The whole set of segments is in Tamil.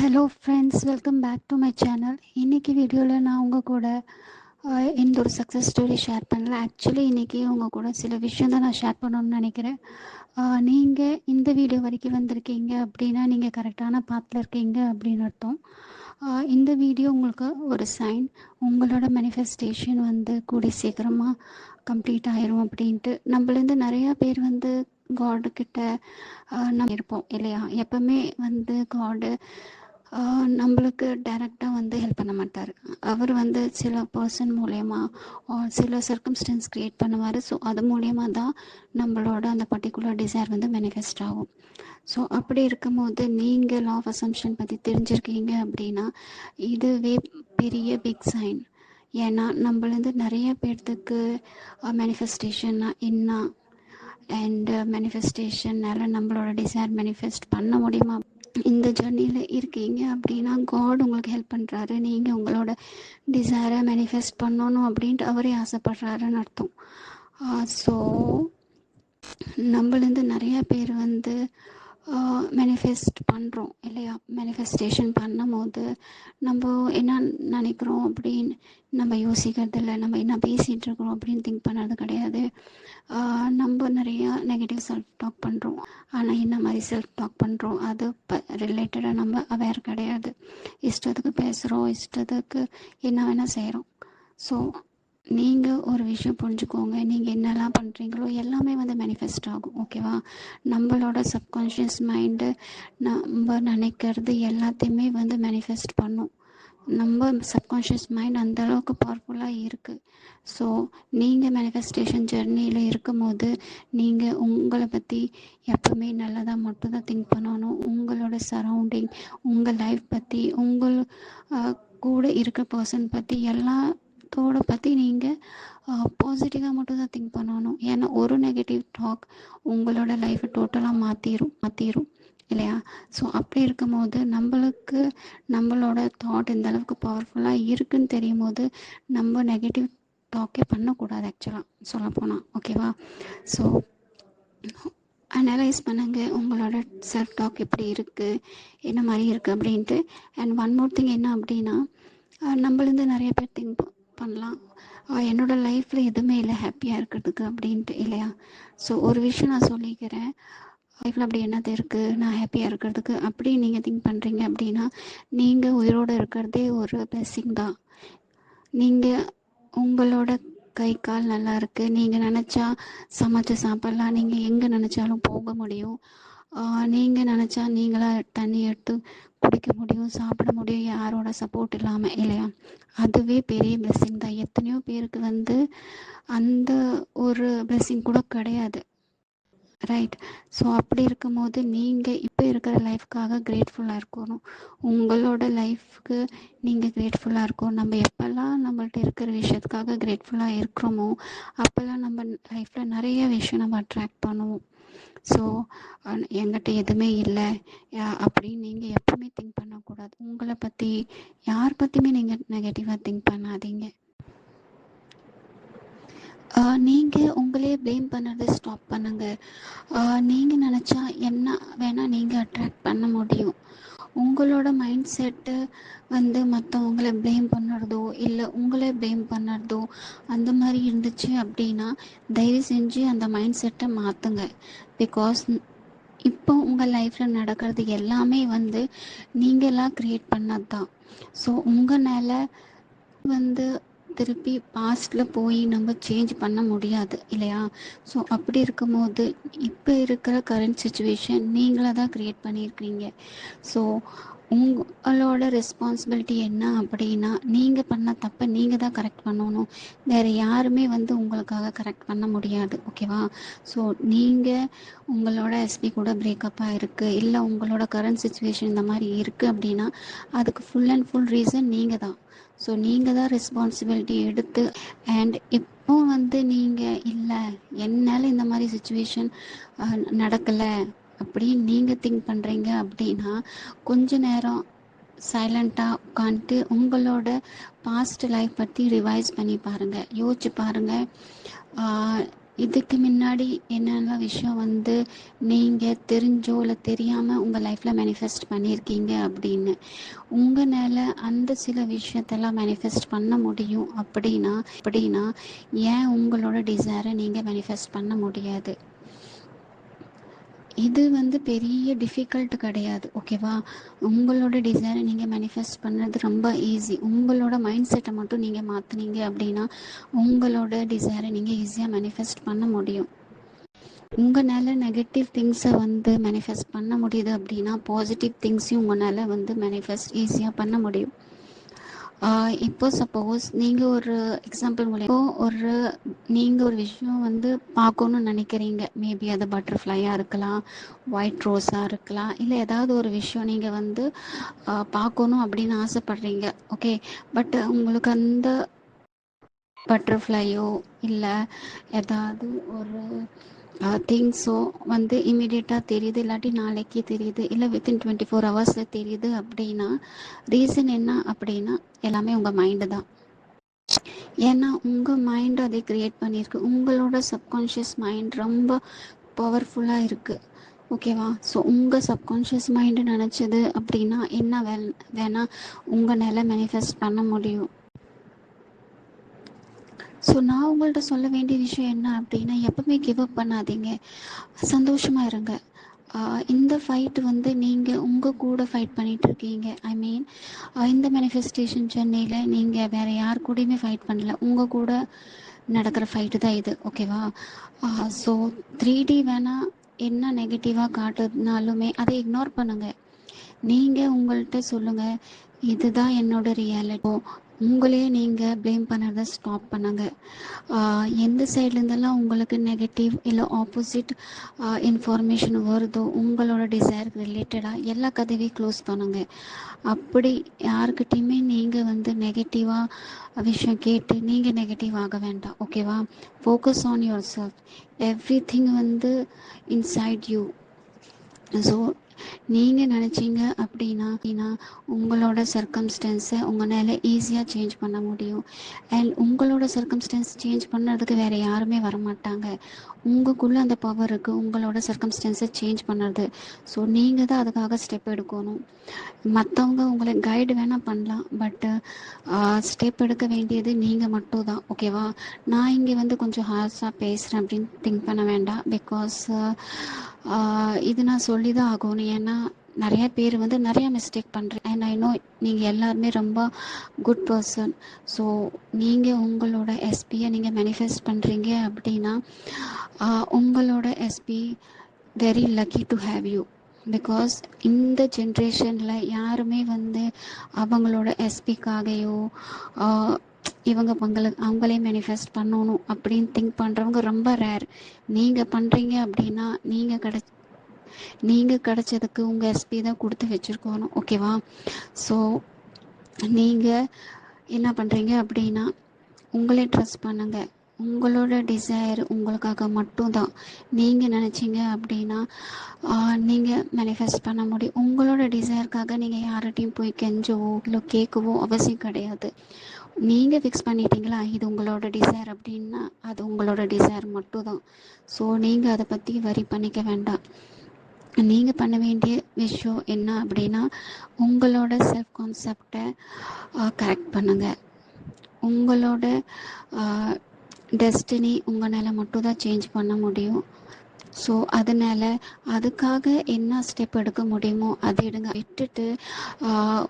Hello friends, welcome back to my channel. இன்றைக்கி வீடியோவில் நான் உங்கள் கூட எந்த ஒரு சக்ஸஸ் ஸ்டோரி ஷேர் பண்ணல. ஆக்சுவலி இன்றைக்கி உங்கள் கூட சில விஷயம் தான் நான் ஷேர் பண்ணணும்னு நினைக்கிறேன். நீங்கள் இந்த வீடியோ வரைக்கும் வந்திருக்கீங்க அப்படின்னா நீங்கள் கரெக்டான பாத்தில் இருக்கீங்க அப்படின்னு அர்த்தம். இந்த வீடியோ உங்களுக்கு ஒரு சைன், உங்களோட மேனிஃபெஸ்டேஷன் கூடி சீக்கிரமாக கம்ப்ளீட் ஆயிரும் அப்படின்ட்டு. நம்மளேருந்து நிறையா பேர் காடு கிட்ட நம்ம இருப்போம் இல்லையா? எப்பவுமே காடு நம்மளுக்கு டைரெக்டாக ஹெல்ப் பண்ண மாட்டார். அவர் சில பர்சன் மூலயமா சில சர்க்கம்ஸ்டன்ஸ் க்ரியேட் பண்ணுவார். ஸோ அது மூலயமா தான் நம்மளோட அந்த பர்டிகுலர் டிசைர் மேனிஃபெஸ்ட் ஆகும். ஸோ அப்படி இருக்கும்போது நீங்கள் லா ஆஃப் அசம்ஷன் பற்றி தெரிஞ்சிருக்கீங்க அப்படின்னா இதுவே பெரிய பிக் சைன். ஏன்னா நம்மளேருந்து நிறைய பேர்த்துக்கு மேனிஃபெஸ்டேஷன்னா என்ன அண்ட் மேனிஃபெஸ்டேஷனால் நம்மளோட டிசைர் மேனிஃபெஸ்ட் பண்ண முடியுமா, இந்த ஜர்னியில் இருக்கீங்க அப்படின்னா காட் உங்களுக்கு ஹெல்ப் பண்ணுறாரு. நீங்கள் உங்களோட டிசைரை மேனிஃபெஸ்ட் பண்ணணும் அப்படின்ட்டு அவரே ஆசைப்படுறாருன்னு அர்த்தம். ஸோ நம்மளேருந்து நிறைய பேர் மேனிஃபெஸ்ட் பண்ணுறோம் இல்லையா? மேனிஃபெஸ்டேஷன் பண்ணும் போது நம்ம என்ன நினைக்கிறோம் அப்படின்னு நம்ம யோசிக்கிறது இல்லை. நம்ம என்ன பேசிகிட்டு இருக்கிறோம் அப்படின்னு திங்க் பண்ணுறது கிடையாது. நம்ம நிறையா நெகட்டிவ் செல்ஃப் டாக் பண்ணுறோம். ஆனால் என்ன மாதிரி செல்ஃப் டாக் பண்ணுறோம் அது ரிலேட்டடாக நம்ம அவேர் கிடையாது. இஷ்டத்துக்கு பேசுகிறோம், இஷ்டத்துக்கு என்ன வேணால் செய்கிறோம். ஸோ நீங்கள் ஒரு விஷயம் புரிஞ்சுக்கோங்க, நீங்கள் என்னெல்லாம் பண்ணுறீங்களோ எல்லாமே மேனிஃபெஸ்ட் ஆகும். ஓகேவா? நம்மளோட சப்கான்ஷியஸ் மைண்டு நம்ம நினைக்கிறது எல்லாத்தையுமே மேனிஃபெஸ்ட் பண்ணும். நம்ம சப்கான்ஷியஸ் மைண்ட் அந்தளவுக்கு பவர்ஃபுல்லாக இருக்குது. ஸோ நீங்கள் மேனிஃபெஸ்டேஷன் ஜெர்னியில் இருக்கும் போது நீங்கள் உங்களை பற்றி எப்பவுமே நல்லதாக மட்டும்தான் திங்க் பண்ணணும். உங்களோட சரௌண்டிங், உங்கள் லைஃப் பற்றி, உங்கள் கூட இருக்க பர்சன் பற்றி எல்லாத்தோட பற்றி நீங்கள் பாசிட்டிவாக மட்டும்தான் திங்க் பண்ணணும். ஏன்னா ஒரு நெகட்டிவ் டாக் உங்களோட லைஃப்பை டோட்டலாக மாற்றிரும் இல்லையா? ஸோ அப்படி இருக்கும் போது நம்மளுக்கு நம்மளோட தாட் இந்த அளவுக்கு பவர்ஃபுல்லாக இருக்குன்னு தெரியும் போது நம்ம நெகட்டிவ் டாக்கே பண்ணக்கூடாது ஆக்சுவலாக சொல்லப்போனால். ஓகேவா? ஸோ அனலைஸ் பண்ணுங்கள் உங்களோட செல்ஃப் டாக் எப்படி இருக்குது, என்ன மாதிரி இருக்குது அப்படின்ட்டு. அண்ட் ஒன் மோர் திங் என்ன அப்படின்னா, நம்மளேருந்து நிறைய பேர் திங்க் பண்ணலாம், என்னோடய லைஃப்பில் எதுவுமே இல்லை ஹாப்பியாக இருக்கிறதுக்கு அப்படின்ட்டு இல்லையா? ஸோ ஒரு விஷயம் நான் சொல்லிக்கிறேன், லைஃப்பில் அப்படி என்னது இருக்குது நான் ஹாப்பியாக இருக்கிறதுக்கு அப்படி நீங்கள் திங்க் பண்ணுறீங்க அப்படின்னா நீங்கள் உயிரோடு இருக்கிறதே ஒரு பிளெஸ்ஸிங் தான். நீங்கள் உங்களோட கை கால் நல்லா இருக்குது, நீங்கள் நினச்சா சமைச்சு சாப்பிட்லாம், நீங்கள் எங்கே நினச்சாலும் போக முடியும், நீங்கள் நினச்சா நீங்களாக தண்ணி எடுத்து குடிக்க முடியும், சாப்பிட முடியும், யாரோட சப்போர்ட் இல்லாமல் இல்லையா? அதுவே பெரிய பிளெஸ்ஸிங் தான். எத்தனையோ பேருக்கு அந்த ஒரு பிளெஸ்ஸிங் கூட கிடையாது, ரைட்? ஸோ அப்படி இருக்கும் போது நீங்கள் இப்போ இருக்கிற லைஃப்காக கிரேட்ஃபுல்லாக இருக்கணும். உங்களோட லைஃப்க்கு நீங்கள் கிரேட்ஃபுல்லாக இருக்கணும். நம்ம எப்போல்லாம் நம்மள்ட்ட இருக்கிற விஷயத்துக்காக கிரேட்ஃபுல்லாக இருக்கிறோமோ அப்போல்லாம் நம்ம லைஃப்பில் நிறைய விஷயம் நம்ம அட்ராக்ட் பண்ணுவோம். ஸோ என்கிட்ட எதுவுமே இல்லை அப்படின்னு நீங்கள் எப்பவுமே திங்க் பண்ணக்கூடாது. உங்களை பற்றி யார் பற்றியுமே நீங்கள் நெகட்டிவாக திங்க் பண்ணாதீங்க. நீங்கள் உங்களே ப்ளேம் பண்ணுறதை ஸ்டாப் பண்ணுங்கள். நீங்கள் நினச்சா என்ன வேணால் நீங்கள் அட்ராக்ட் பண்ண முடியும். உங்களோட மைண்ட் செட்டு மற்றவங்கள ப்ளேம் பண்ணுறதோ இல்லை உங்களே ப்ளேம் பண்ணுறதோ அந்த மாதிரி இருந்துச்சு அப்படின்னா தயவு செஞ்சு அந்த மைண்ட் செட்டை மாற்றுங்க. பிகாஸ் இப்போ உங்கள் லைஃப்பில் நடக்கிறது எல்லாமே நீங்களாக க்ரியேட் பண்ணது தான். ஸோ உங்களால் திருப்பி பாஸ்டில் போய் நம்ம சேஞ்ச் பண்ண முடியாது இல்லையா? ஸோ அப்படி இருக்கும்போது இப்போ இருக்கிற கரண்ட் சுச்சுவேஷன் நீங்களாக தான் க்ரியேட் பண்ணியிருக்கிறீங்க. ஸோ உங்களோட ரெஸ்பான்சிபிலிட்டி என்ன அப்படின்னா நீங்கள் பண்ண தப்பை நீங்கள் தான் கரெக்ட் பண்ணணும். வேறு யாருமே உங்களுக்காக கரெக்ட் பண்ண முடியாது. ஓகேவா? ஸோ நீங்கள் உங்களோட எஸ்பி கூட பிரேக்கப்பாக இருக்குது இல்லை உங்களோட கரண்ட் சுச்சுவேஷன் இந்த மாதிரி இருக்குது அப்படின்னா அதுக்கு ஃபுல் அண்ட் ஃபுல் ரீசன் நீங்கள் தான். ஸோ நீங்கள் தான் ரெஸ்பான்சிபிலிட்டி எடுத்து அண்ட் இப்போ நீங்கள் இல்லை என்னால் இந்த மாதிரி சுச்சுவேஷன் நடக்கலை அப்படின்னு நீங்கள் திங்க் பண்ணுறீங்க அப்படின்னா கொஞ்ச நேரம் சைலண்ட்டாக உட்காந்துட்டு உங்களோட பாஸ்ட் லைஃப் பற்றி ரிவைஸ் பண்ணி பாருங்கள், யோசிச்சு பாருங்கள். இதுக்கு முன்னாடி என்னென்ன விஷயம் வந்து நீங்கள் தெரிஞ்சோ இல்லை தெரியாமல் உங்கள் லைஃப்பில் மேனிஃபெஸ்ட் பண்ணியிருக்கீங்க அப்படின்னு உங்களால் அந்த சில விஷயத்தெல்லாம் மேனிஃபெஸ்ட் பண்ண முடியும் அப்படின்னா ஏன் உங்களோட டிசைரை நீங்கள் மேனிஃபெஸ்ட் பண்ண முடியாது? இது வந்து பெரிய டிஃபிகல்ட் கிடையாது, ஓகேவா? உங்களோட டிசைரை நீங்கள் மேனிஃபெஸ்ட் பண்ணுறது ரொம்ப ஈஸி. உங்களோட மைண்ட் செட்டை மட்டும் நீங்கள் மாற்றினீங்க அப்படின்னா உங்களோட டிசைரை நீங்கள் ஈஸியாக மேனிஃபெஸ்ட் பண்ண முடியும். உங்களால் நெகட்டிவ் திங்ஸை வந்து மேனிஃபெஸ்ட் பண்ண முடியுது அப்படின்னா பாசிட்டிவ் திங்ஸையும் உங்களால் வந்து மேனிஃபெஸ்ட் ஈஸியாக பண்ண முடியும். இப்போ சப்போஸ் நீங்கள் ஒரு எக்ஸாம்பிள் நீங்கள் ஒரு விஷயம் வந்து பார்க்கணுன்னு நினைக்கிறீங்க. மேபி அது பட்டர்ஃப்ளையாக இருக்கலாம், ஒயிட் ரோஸாக இருக்கலாம், இல்லை ஏதாவது ஒரு விஷயம் நீங்கள் வந்து பார்க்கணும் அப்படின்னு ஆசைப்பட்றீங்க, ஓகே? பட் உங்களுக்கு அந்த பட்டர்ஃப்ளையோ இல்லை ஏதாவது ஒரு திங்ஸோ வந்து இமீடியட்டாக தெரியுது, இல்லாட்டி நாளைக்கு தெரியுது, இல்லை வித்தின் 24 hours தெரியுது அப்படின்னா ரீசன் என்ன அப்படின்னா எல்லாமே உங்கள் மைண்டு தான். ஏன்னா உங்கள் மைண்டு அதை க்ரியேட் பண்ணியிருக்கு. உங்களோட சப்கான்ஷியஸ் மைண்ட் ரொம்ப பவர்ஃபுல்லாக இருக்குது, ஓகேவா? ஸோ உங்கள் சப்கான்ஷியஸ் மைண்டு நினச்சது அப்படின்னா என்ன வேணால் உங்கள் நிலை மேனிஃபெஸ்ட் பண்ண முடியும். ஸோ நான் உங்கள்கிட்ட சொல்ல வேண்டிய விஷயம் என்ன அப்படின்னா எப்பவுமே கிவ் அப் பண்ணாதீங்க, சந்தோஷமாக இருங்க. இந்த ஃபைட் வந்து நீங்கள் உங்கள் கூட ஃபைட் பண்ணிகிட்ருக்கீங்க. ஐ மீன் இந்த மேனிஃபெஸ்டேஷன் ஜர்னியில் நீங்கள் வேறு யார் கூடயுமே ஃபைட் பண்ணல, உங்கள் கூட நடக்கிற ஃபைட்டு தான் இது, ஓகேவா? ஸோ 3D வேணால் என்ன நெகட்டிவாக காட்டுனாலுமே அதை இக்னோர் பண்ணுங்கள். நீங்கள் உங்கள்கிட்ட சொல்லுங்கள், இதுதான் என்னோட ரியாலிட்டி. உங்களையே நீங்கள் ப்ளேம் பண்ணுறத ஸ்டாப் பண்ணுங்கள். எந்த சைட்லேருந்தெல்லாம் உங்களுக்கு நெகட்டிவ் இல்லை ஆப்போசிட் இன்ஃபர்மேஷன் வருதோ உங்களோட டிசைருக்கு ரிலேட்டடாக எல்லா கதவையும் க்ளோஸ் பண்ணுங்கள். அப்படி யாருக்கிட்டையுமே நீங்கள் வந்து நெகட்டிவாக விஷயம் கேட்டு நீங்கள் நெகட்டிவ் ஆக வேண்டாம், ஓகேவா? Focus on your self. Every thing வந்து இன்சைட் யூ. ஸோ நீங்கள் நினச்சிங்க அப்படின்னா உங்களோட சர்க்கம்ஸ்டன்ஸை உங்களால் ஈஸியாக சேஞ்ச் பண்ண முடியும். அண்ட் உங்களோட சர்க்கம்ஸ்டன்ஸ் சேஞ்ச் பண்ணுறதுக்கு வேறு யாருமே வரமாட்டாங்க. உங்களுக்குள்ளே அந்த பவர் இருக்குது உங்களோட சர்க்கம்ஸ்டன்ஸை சேஞ்ச் பண்ணுறது. ஸோ நீங்கள் தான் அதுக்காக ஸ்டெப் எடுக்கணும். மற்றவங்க உங்களை கைடு வேணால் பண்ணலாம், பட்டு ஸ்டெப் எடுக்க வேண்டியது நீங்கள் மட்டும் தான், ஓகேவா? நான் இங்கே வந்து கொஞ்சம் ஹார்ஸாக பேசுகிறேன் அப்படின்னு திங்க் பண்ண வேண்டாம். பிகாஸ் இது நான் சொல்லி தான் ஆகணும். ஏன்னா நிறைய பேர் வந்து நிறையா மிஸ்டேக் பண்ணுறேன். அண்ட் ஐ நோ நீங்கள் எல்லாருமே ரொம்ப குட் பர்சன். ஸோ நீங்கள் உங்களோட எஸ்பியை நீங்கள் மேனிஃபெஸ்ட் பண்ணுறீங்க அப்படின்னா உங்களோட SP very lucky to have you. Because இந்த ஜென்ரேஷனில் யாருமே வந்து அவங்களோட எஸ்பிக்காகையோ அவங்களே மேனிஃபெஸ்ட் பண்ணணும் அப்படின்னு திங்க் பண்ணுறவங்க ரொம்ப ரேர். நீங்கள் பண்ணுறீங்க அப்படின்னா நீங்கள் கிடச்சதுக்கு உங்கள் எஸ்பி தான் கொடுத்து வச்சுருக்கணும், ஓகேவா? ஸோ நீங்கள் என்ன பண்ணுறீங்க அப்படின்னா உங்களே ட்ரஸ்ட் பண்ணுங்கள். உங்களோட டிசைர் உங்களுக்காக மட்டும்தான். நீங்கள் நினச்சிங்க அப்படின்னா நீங்கள் மேனிஃபெஸ்ட் பண்ண முடியும். உங்களோட டிசைருக்காக நீங்கள் யார்கிட்டையும் போய் கெஞ்சவோ இல்லை கேட்கவோ அவசியம் கிடையாது. நீங்கள் ஃபிக்ஸ் பண்ணிட்டீங்களா இது உங்களோட டிசைர் அப்படின்னா அது உங்களோட டிசைர் மட்டும்தான். ஸோ நீங்கள் அதை பற்றி வரி பண்ணிக்க வேண்டாம். நீங்கள் பண்ண வேண்டிய விஷயம் என்ன அப்படின்னா உங்களோட செல்ஃப் கான்செப்டை கரெக்ட் பண்ணுங்கள். உங்களோட டெஸ்டினி உங்களால் மட்டும் தான் சேஞ்ச் பண்ண முடியும். ஸோ அதனால் அதுக்காக என்ன ஸ்டெப் எடுக்க முடியுமோ அதை எடுங்க. விட்டுட்டு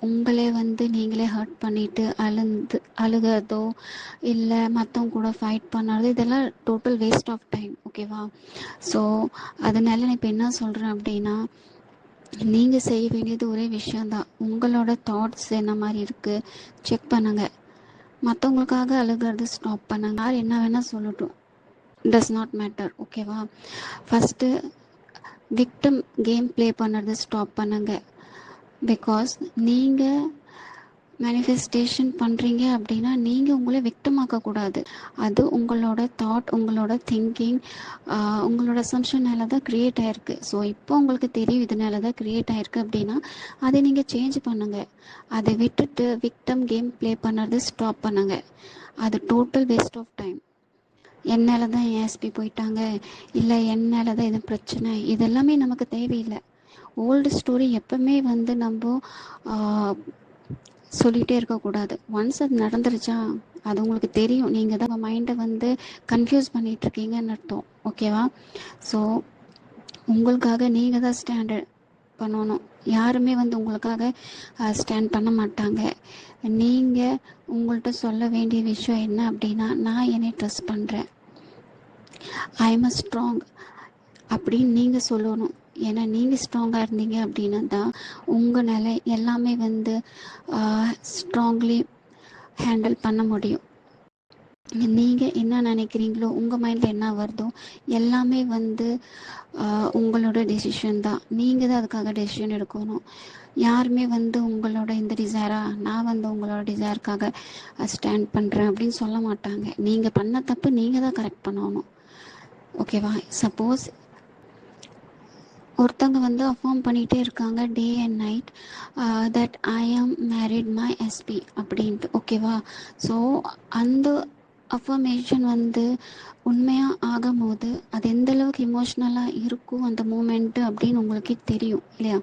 உங்களே வந்து நீங்களே ஹர்ட் பண்ணிவிட்டு அழுகிறதோ இல்லை மற்றவங்க கூட ஃபைட் பண்ணுறது இதெல்லாம் டோட்டல் வேஸ்ட் ஆஃப் டைம், ஓகேவா? ஸோ அதனால நான் இப்போ என்ன சொல்கிறேன் அப்படின்னா நீங்கள் செய்ய வேண்டியது ஒரே விஷயந்தான். உங்களோட தாட்ஸ் என்ன மாதிரி இருக்குது செக் பண்ணுங்கள். மற்றவங்களுக்காக அழுகிறது ஸ்டாப் பண்ணுங்க. யார் என்ன வேணால் சொல்லட்டும், டஸ் நாட் மேட்டர், ஓகேவா? ஃபஸ்ட்டு விக்டம் கேம் ப்ளே பண்ணுறது ஸ்டாப் பண்ணுங்க. பிகாஸ் நீங்கள் மேனிஃபெஸ்டேஷன் பண்ணுறீங்க அப்படின்னா நீங்கள் உங்களை விக்டம் ஆக்கக்கூடாது. அது உங்களோட தாட், உங்களோட திங்கிங், உங்களோட அசம்ஷனால தான் க்ரியேட் ஆகிருக்கு. ஸோ இப்போ உங்களுக்கு தெரியும் இதனால தான் க்ரியேட் ஆகிருக்கு அப்படின்னா அதை நீங்கள் சேஞ்ச் பண்ணுங்கள். அதை விட்டுட்டு விக்டம் கேம் ப்ளே பண்ணுறது ஸ்டாப் பண்ணுங்கள். அது டோட்டல் வேஸ்ட் ஆஃப் டைம். என்னால் தான் என் எஸ்பி போயிட்டாங்க, இல்லை என்னால் தான் இது பிரச்சனை, இதெல்லாமே நமக்கு தேவையில்லை. ஓல்டு ஸ்டோரி எப்பவுமே வந்து நம்ம சொல்லிகிட்டே இருக்கக்கூடாது. ஒன்ஸ் அது நடந்துருச்சா அது உங்களுக்கு தெரியும். நீங்கள் தான் உங்கள் மைண்டை வந்து கன்ஃபியூஸ் பண்ணிகிட்ருக்கீங்கன்னு அர்த்தம். ஓகேவா? ஸோ உங்களுக்காக நீங்கள் தான் ஸ்டாண்டர்ட் பண்ணணும். யாருமே வந்து உங்களுக்காக ஸ்டாண்ட் பண்ண மாட்டாங்க. நீங்கள் உங்கள்கிட்ட சொல்ல வேண்டிய விஷயம் என்ன அப்படின்னா, நான் என்னை ட்ரஸ்ட் பண்ணுறேன், ஐ எம் அ ஸ்ட்ராங் அப்படின்னு நீங்கள் சொல்லணும். ஏன்னா நீங்கள் ஸ்ட்ராங்காக இருந்தீங்க அப்படின்னா தான் உங்கள் நிலை எல்லாமே வந்து ஸ்ட்ராங்லி ஹேண்டில் பண்ண முடியும். நீங்கள் என்ன நினைக்கிறீங்களோ, உங்கள் மைண்டில் என்ன வருதோ எல்லாமே வந்து உங்களோட டெசிஷன் தான். நீங்கள் தான் அதுக்காக டெசிஷன் எடுக்கணும். யாருமே வந்து உங்களோட இந்த டிசைராக நான் வந்து உங்களோட டிசைருக்காக ஸ்டாண்ட் பண்ணுறேன் அப்படின்னு சொல்ல மாட்டாங்க. நீங்கள் பண்ண தப்பு நீங்கள் தான் கரெக்ட் பண்ணணும். ஓகேவா? சப்போஸ் ஒருத்தவங்க வந்து அஃபார்ம் பண்ணிகிட்டே இருக்காங்க day and night that I ஆம் மேரிட் மை எஸ்பி அப்படின்ட்டு. ஓகேவா? ஸோ அந்த அஃபர்மேஷன் வந்து உண்மையாக ஆகும் போது அது எந்தளவுக்கு இமோஷ்னலாக இருக்கும் அந்த மூமெண்ட்டு அப்படின்னு உங்களுக்கே தெரியும் இல்லையா?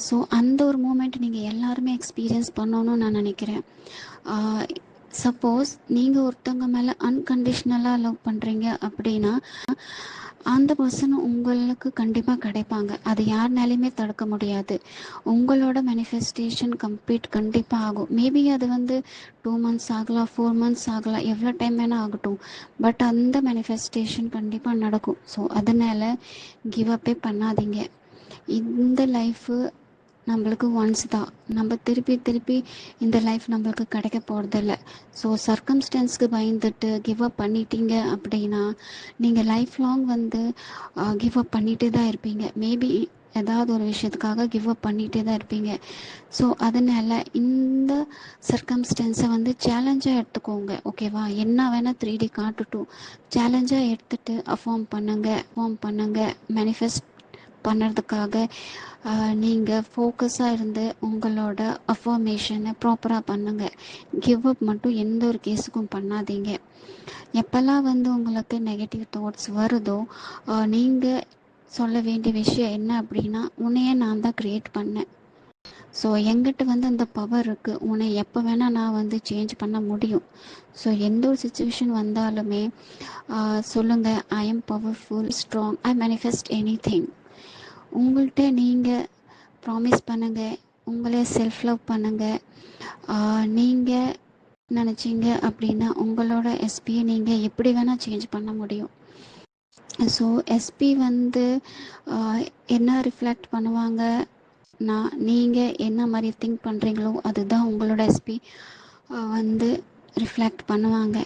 ஸோ அந்த ஒரு மூமெண்ட் நீங்கள் எல்லாருமே எக்ஸ்பீரியன்ஸ் பண்ணணும்னு நான் நினைக்கிறேன். சப்போஸ் நீங்கள் ஒருத்தவங்க மேலே அன்கண்டிஷ்னலாக லவ் பண்ணுறீங்க அப்படின்னா அந்த பர்சன் உங்களுக்கு கண்டிப்பாக கிடைப்பாங்க. அது யாருனாலையுமே தடுக்க முடியாது. உங்களோட மேனிஃபெஸ்டேஷன் கண்டிப்பாக ஆகும். மேபி அது வந்து 2 months ஆகலாம், 4 months ஆகலாம், எவ்வளோ டைம் வேணால் ஆகட்டும். பட் அந்த மேனிஃபெஸ்டேஷன் கண்டிப்பாக நடக்கும். ஸோ அதனால் கிவ் அப்பே பண்ணாதீங்க. இந்த லைஃபு நம்மளுக்கு ஒன்ஸ் தான். நம்ம திருப்பி இந்த லைஃப் நம்மளுக்கு கிடைக்க போகிறதில்ல. ஸோ சர்க்கம்ஸ்டன்ஸ்க்கு பயந்துட்டு கிவ் அப் பண்ணிட்டீங்க அப்படின்னா நீங்கள் லைஃப் லாங் வந்து கிவ் அப் பண்ணிகிட்டே தான் இருப்பீங்க. மேபி ஏதாவது ஒரு விஷயத்துக்காக கிவ் அப் பண்ணிகிட்டே தான் இருப்பீங்க. ஸோ அதனால் இந்த சர்க்கம்ஸ்டன்ஸை வந்து சேலஞ்சாக எடுத்துக்கோங்க. ஓகேவா? என்ன வேணால் 3D காட்டட்டும், சேலஞ்சாக எடுத்துகிட்டு அஃபார்ம் பண்ணுங்கள். மேனிஃபெஸ்ட் பண்ணுறதுக்காக நீங்கள் ஃபோக்கஸாக இருந்து உங்களோட அஃபர்மேஷனை ப்ராப்பராக பண்ணுங்கள். கிவ் அப் மட்டும் எந்த ஒரு கேஸுக்கும் பண்ணாதீங்க. எப்போல்லாம் வந்து உங்களுக்கு நெகட்டிவ் தாட்ஸ் வருதோ நீங்கள் சொல்ல வேண்டிய விஷயம் என்ன அப்படின்னா, உன்னையே நான் தான் க்ரியேட் பண்ணேன். ஸோ எங்கிட்ட வந்து அந்த பவர் இருக்குது, உன்னை எப்போ வேணால் நான் வந்து சேஞ்ச் பண்ண முடியும். ஸோ எந்த ஒரு சுச்சுவேஷன் வந்தாலுமே சொல்லுங்கள், I am powerful, strong, I manifest any thing. உங்கள்கிட்ட நீங்கள் ப்ராமிஸ் பண்ணுங்கள், உங்களே செல்ஃப் லவ் பண்ணுங்கள். நீங்கள் நினச்சிங்க அப்படின்னா உங்களோட எஸ்பியை நீங்கள் எப்படி வேணால் சேஞ்ச் பண்ண முடியும். ஸோ எஸ்பி வந்து என்ன ரிஃப்ளெக்ட் பண்ணுவாங்க, நீங்கள் என்ன மாதிரி திங்க் பண்ணுறீங்களோ அதுதான் உங்களோட எஸ்பி வந்து ரிஃப்ளெக்ட் பண்ணுவாங்க.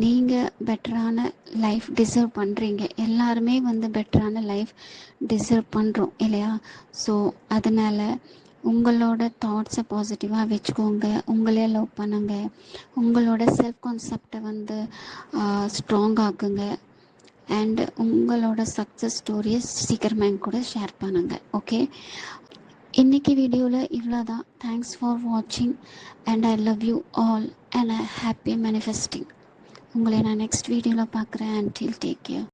நீங்கள் பெட்டரான லைஃப் டிசர்வ் பண்ணுறீங்க. எல்லாருமே வந்து பெட்டரான லைஃப் டிசர்வ் பண்ணுறோம் இல்லையா? ஸோ அதனால் உங்களோட தாட்ஸை பாசிட்டிவாக வச்சுக்கோங்க, உங்களே லவ் பண்ணுங்கள், உங்களோட செல்ஃப் கான்செப்டை வந்து ஸ்ட்ராங் ஆக்குங்க. அண்ட் உங்களோட சக்ஸஸ் ஸ்டோரியை சீக்கிரமாக என் கூட ஷேர் பண்ணுங்கள். ஓகே, இன்றைக்கி வீடியோவில் இவ்வளோ தான். தேங்க்ஸ் ஃபார் வாட்சிங் and I love you all and I happy manifesting. உங்களை நான் நெக்ஸ்ட் வீடியோவில் பார்க்குறேன். Until take care.